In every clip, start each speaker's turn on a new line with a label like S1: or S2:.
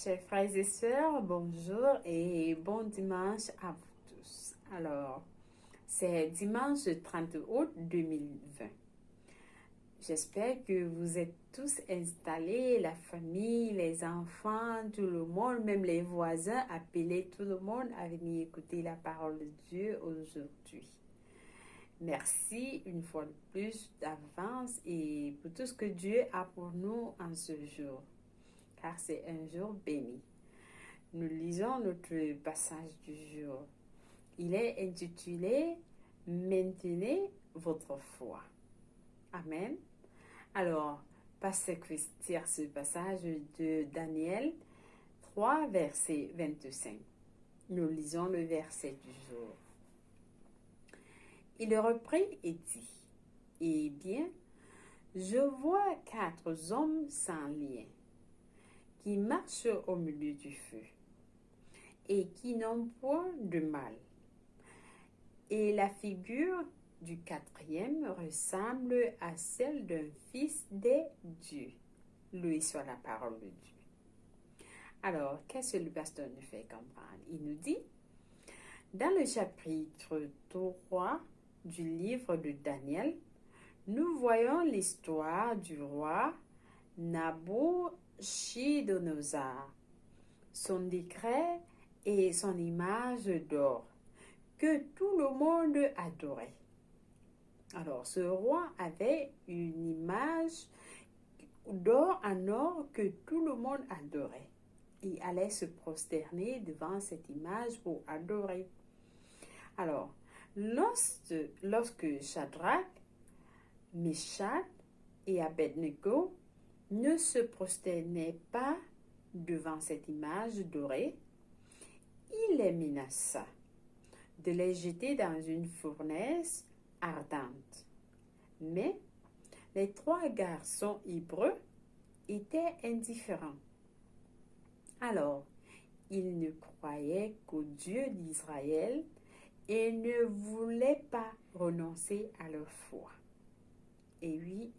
S1: Chers frères et sœurs, bonjour et bon dimanche à vous tous. Alors, c'est dimanche 30 août 2020. J'espère que vous êtes tous installés, la famille, les enfants, tout le monde, même les voisins, appelez tout le monde à venir écouter la parole de Dieu aujourd'hui. Merci une fois de plus d'avance et pour tout ce que Dieu a pour nous en ce jour, car c'est un jour béni. Nous lisons notre passage du jour. Il est intitulé « Maintenez votre foi ». Amen. Alors, Pasteur Christ tire ce passage de Daniel 3, verset 25. Nous lisons le verset du jour. Il reprit et dit, « Eh bien, je vois 4 hommes sans lien, qui marchent au milieu du feu, et qui n'ont point de mal. Et la figure du 4e ressemble à celle d'un fils des dieux. Lui soit la parole de Dieu. » Alors, qu'est-ce que le pasteur nous fait comprendre? Il nous dit, dans le chapitre 3 du livre de Daniel, nous voyons l'histoire du roi Nabuchodonosor, son décret et son image d'or que tout le monde adorait. Alors, ce roi avait une image d'or en or que tout le monde adorait. Il allait se prosterner devant cette image pour adorer. Alors, lorsque Shadrach, Meshach et Abednego ne se prosternaient pas devant cette image dorée, il les menaça de les jeter dans une fournaise ardente. Mais les 3 garçons hébreux étaient indifférents. Alors, ils ne croyaient qu'au Dieu d'Israël et ne voulaient pas renoncer à leur foi. Et oui,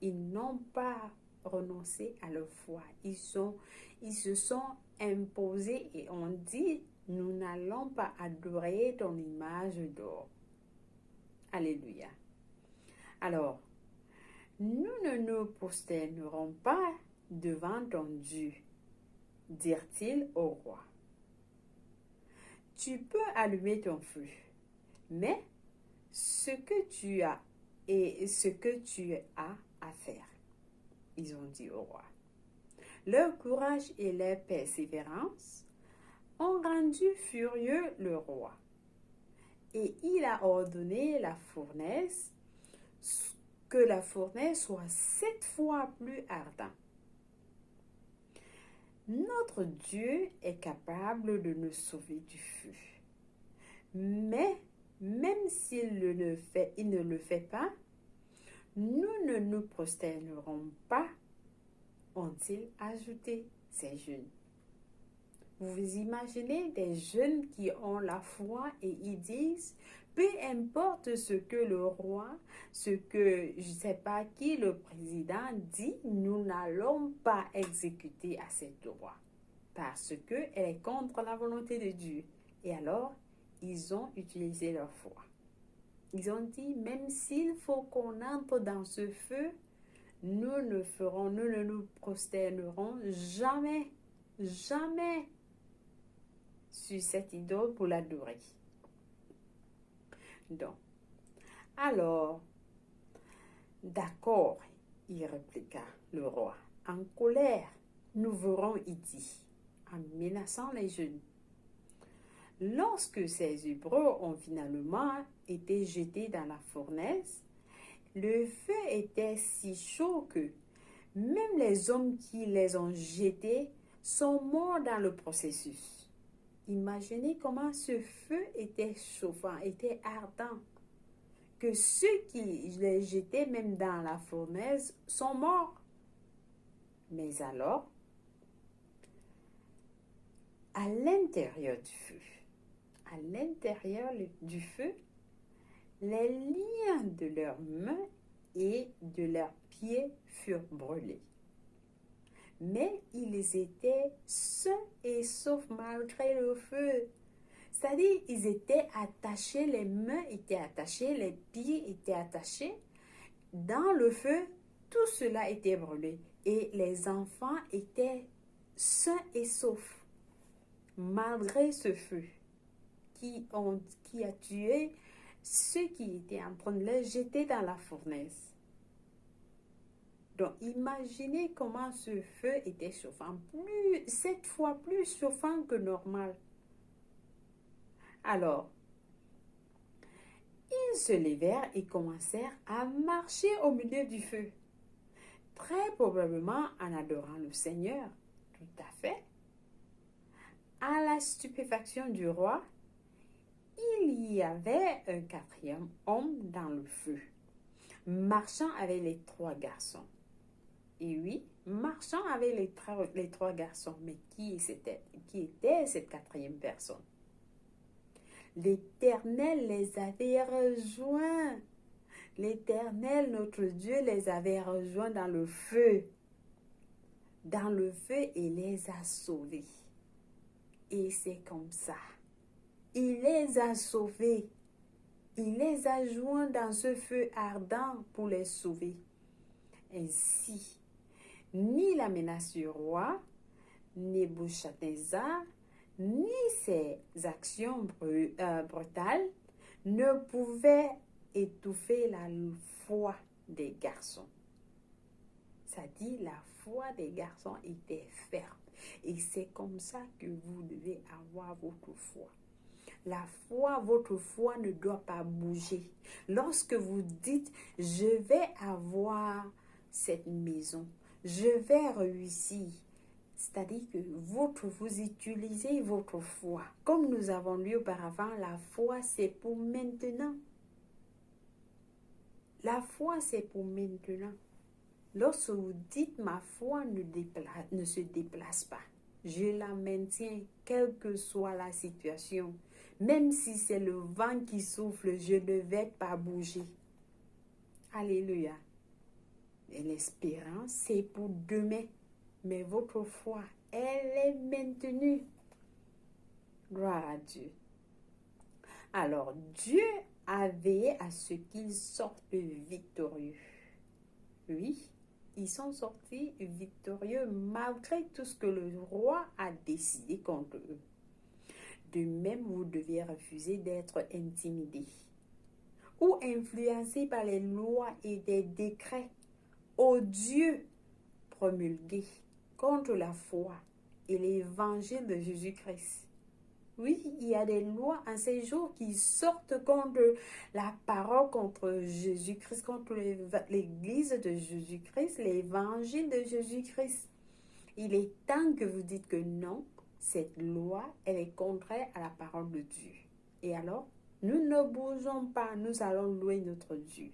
S1: ils n'ont pas renoncé à leur foi. Ils se sont imposés et ont dit, nous n'allons pas adorer ton image d'or. Alléluia. Alors, nous ne nous prosternerons pas devant ton Dieu, dirent-ils au roi. Tu peux allumer ton feu, mais ce que tu as et ce que tu as à faire, ils ont dit au roi. Leur courage et leur persévérance ont rendu furieux le roi. Et il a ordonné que la fournaise soit 7 fois plus ardente. Notre Dieu est capable de nous sauver du feu. Mais même s'il ne le fait pas, nous ne nous prosternerons pas, ont-ils ajouté ces jeunes. Vous vous imaginez des jeunes qui ont la foi et ils disent, peu importe ce que le roi, ce que je ne sais pas qui, le président dit, nous n'allons pas exécuter à cet roi parce qu'elle est contre la volonté de Dieu. Et alors, ils ont utilisé leur foi. Ils ont dit, même s'il faut qu'on entre dans ce feu, nous ne nous prosternerons jamais, jamais sur cette idole pour l'adorer. Donc, alors, d'accord, il répliqua le roi, en colère, nous verrons, il dit, en menaçant les jeunes. Lorsque ces Hébreux ont finalement été jetés dans la fournaise, le feu était si chaud que même les hommes qui les ont jetés sont morts dans le processus. Imaginez comment ce feu était chauffant, était ardent, que ceux qui les jetaient même dans la fournaise sont morts. Mais alors, à l'intérieur du feu, les liens de leurs mains et de leurs pieds furent brûlés. mais ils étaient sains et saufs malgré le feu. C'est-à-dire, ils étaient attachés, les mains étaient attachées, les pieds étaient attachés. Dans le feu, tout cela était brûlé et les enfants étaient sains et saufs malgré ce feu qui a tué ceux qui étaient en train de les jeter dans la fournaise. Donc, imaginez comment ce feu était chauffant, 7 fois plus chauffant que normal. Alors, ils se levèrent et commencèrent à marcher au milieu du feu, très probablement en adorant le Seigneur. Tout à fait. À la stupéfaction du roi, il y avait un quatrième homme dans le feu, marchant avec les 3 garçons. Et oui, marchant avec les 3 garçons. Mais qui était cette quatrième personne? L'Éternel les avait rejoints. L'Éternel, notre Dieu, les avait rejoints dans le feu. Dans le feu, il les a sauvés. Et c'est comme ça. Il les a sauvés. Il les a joints dans ce feu ardent pour les sauver. Ainsi, ni la menace du roi, Nebuchadnezzar, ni ses actions brutales ne pouvaient étouffer la foi des garçons. Ça dit, la foi des garçons était ferme. Et c'est comme ça que vous devez avoir votre foi. La foi, votre foi ne doit pas bouger. Lorsque vous dites, je vais avoir cette maison, je vais réussir, c'est-à-dire que vous utilisez votre foi. Comme nous avons lu auparavant, la foi c'est pour maintenant. La foi c'est pour maintenant. Lorsque vous dites ma foi ne se déplace pas, je la maintiens quelle que soit la situation. Même si c'est le vent qui souffle, je ne vais pas bouger. Alléluia. Et l'espérance, c'est pour demain. Mais votre foi, elle est maintenue. Gloire à Dieu. Alors, Dieu a veillé à ce qu'ils sortent victorieux. Oui, ils sont sortis victorieux malgré tout ce que le roi a décidé contre eux. De même, vous devez refuser d'être intimidé ou influencé par les lois et des décrets odieux promulgués contre la foi et l'évangile de Jésus-Christ. Oui, il y a des lois en ces jours qui sortent contre la parole, contre Jésus-Christ, contre l'église de Jésus-Christ, l'évangile de Jésus-Christ. Il est temps que vous dites que non, cette loi, elle est contraire à la parole de Dieu. Et alors, nous ne bougeons pas, nous allons louer notre Dieu.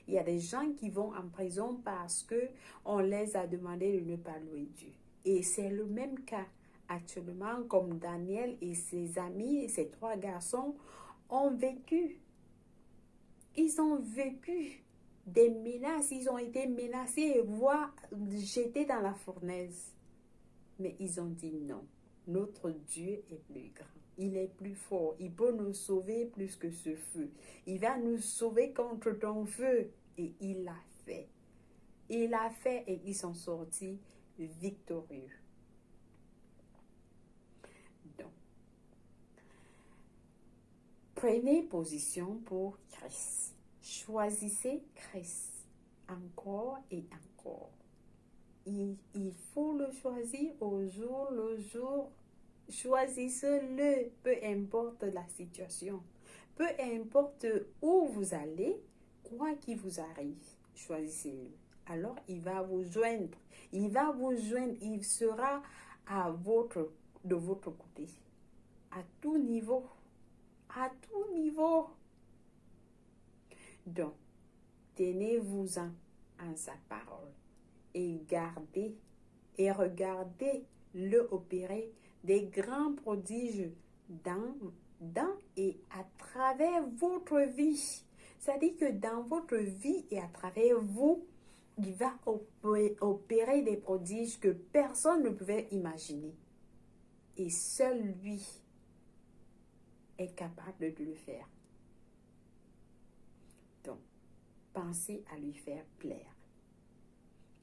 S1: Il y a des gens qui vont en prison parce que on les a demandé de ne pas louer Dieu. Et c'est le même cas actuellement, comme Daniel et ses amis, ses 3 garçons ont vécu. Ils ont vécu des menaces, ils ont été menacés, voire jetés dans la fournaise. Mais ils ont dit non. Notre Dieu est plus grand. Il est plus fort. Il peut nous sauver plus que ce feu. Il va nous sauver contre ton feu. Et il l'a fait. Il l'a fait et ils sont sortis victorieux. Donc, prenez position pour Christ. Choisissez Christ encore et encore. Il faut le choisir au jour le jour. Choisissez-le, peu importe la situation. Peu importe où vous allez, quoi qu'il vous arrive, choisissez-le. Alors, il va vous joindre. Il va vous joindre. Il sera de votre côté. À tout niveau. À tout niveau. Donc, tenez-vous-en en sa parole. Et regardez-le opérer des grands prodiges dans et à travers votre vie. C'est-à-dire que dans votre vie et à travers vous, il va opérer des prodiges que personne ne pouvait imaginer. Et seul lui est capable de le faire. Donc, pensez à lui faire plaire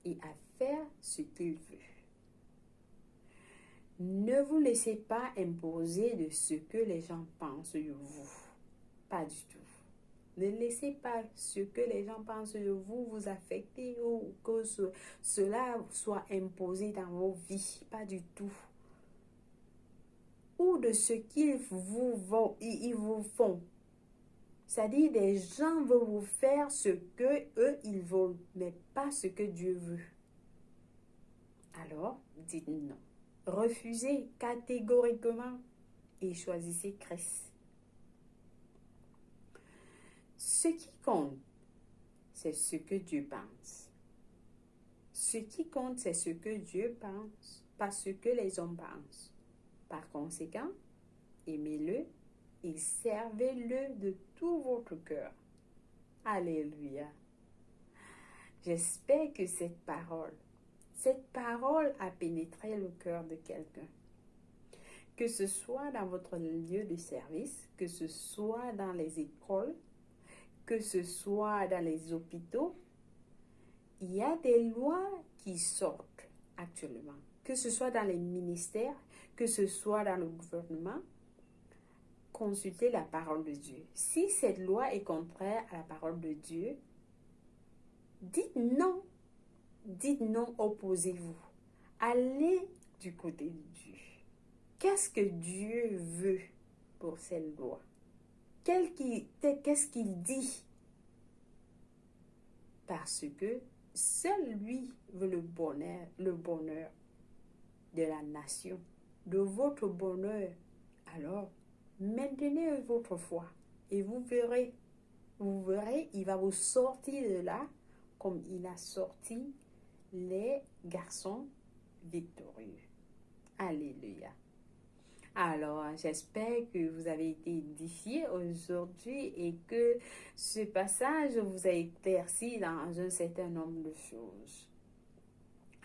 S1: et à faire ce qu'il veut. Ne vous laissez pas imposer de ce que les gens pensent de vous. Pas du tout. Ne laissez pas ce que les gens pensent de vous vous affecter ou que cela soit imposé dans vos vies. Pas du tout. Ou de ce qu'ils vous font. C'est-à-dire, des gens veulent vous faire ce que eux ils veulent, mais pas ce que Dieu veut. Alors, dites non. Refusez catégoriquement et choisissez Christ. Ce qui compte, c'est ce que Dieu pense. Ce qui compte, c'est ce que Dieu pense, pas ce que les hommes pensent. Par conséquent, aimez-le et servez-le de tout votre cœur. Alléluia. J'espère que cette parole a pénétré le cœur de quelqu'un. Que ce soit dans votre lieu de service, que ce soit dans les écoles, que ce soit dans les hôpitaux, il y a des lois qui sortent actuellement. Que ce soit dans les ministères, que ce soit dans le gouvernement, consultez la parole de Dieu. Si cette loi est contraire à la parole de Dieu, dites non. Dites non, opposez-vous. Allez du côté de Dieu. Qu'est-ce que Dieu veut pour cette loi? Qu'est-ce qu'il dit? Parce que seul lui veut le bonheur de la nation, de votre bonheur. Alors, maintenez votre foi et vous verrez, il va vous sortir de là comme il a sorti les garçons victorieux. Alléluia. Alors, j'espère que vous avez été édifiés aujourd'hui et que ce passage vous a éclairci dans un certain nombre de choses.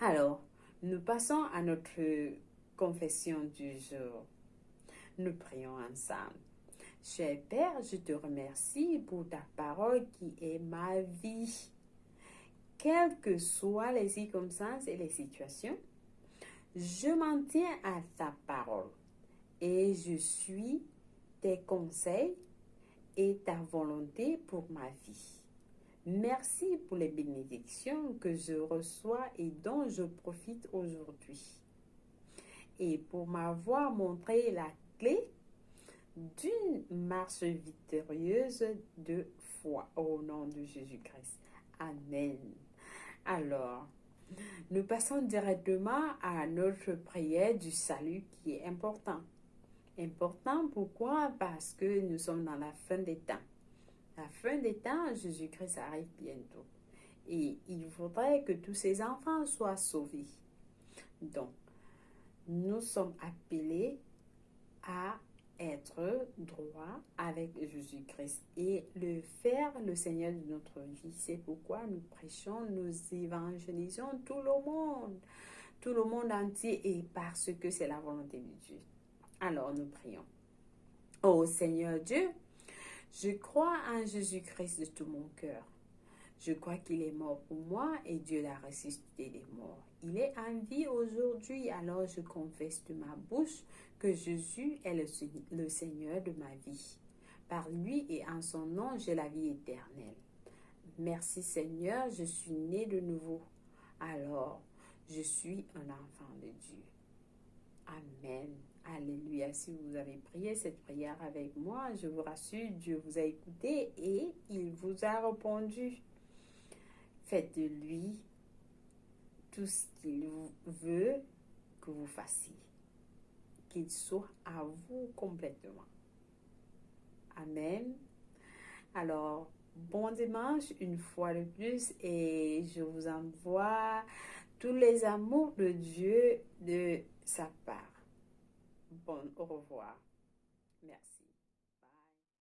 S1: Alors, nous passons à notre confession du jour. Nous prions ensemble. Cher Père, je te remercie pour ta parole qui est ma vie. Quelles que soient les circonstances et les situations, je m'en tiens à ta parole et je suis tes conseils et ta volonté pour ma vie. Merci pour les bénédictions que je reçois et dont je profite aujourd'hui. Et pour m'avoir montré la clé d'une marche victorieuse de foi au nom de Jésus-Christ. Amen. Alors, nous passons directement à notre prière du salut qui est important. Important pourquoi? Parce que nous sommes dans la fin des temps. La fin des temps, Jésus-Christ arrive bientôt. Et il faudrait que tous ses enfants soient sauvés. Donc, nous sommes appelés à être droit avec Jésus-Christ et le faire le Seigneur de notre vie. C'est pourquoi nous prêchons, nous évangélisons tout le monde entier et parce que c'est la volonté de Dieu. Alors nous prions. Ô Seigneur Dieu, je crois en Jésus-Christ de tout mon cœur. Je crois qu'il est mort pour moi et Dieu l'a ressuscité des morts. Il est en vie aujourd'hui, alors je confesse de ma bouche que Jésus est le Seigneur de ma vie. Par lui et en son nom, j'ai la vie éternelle. Merci Seigneur, je suis né de nouveau. Alors, je suis un enfant de Dieu. Amen. Alléluia. Si vous avez prié cette prière avec moi, je vous rassure, Dieu vous a écouté et il vous a répondu. Faites de lui tout ce qu'il veut que vous fassiez. Qu'il soit à vous complètement. Amen. Alors, bon dimanche une fois de plus et je vous envoie tous les amours de Dieu de sa part. Bon, au revoir.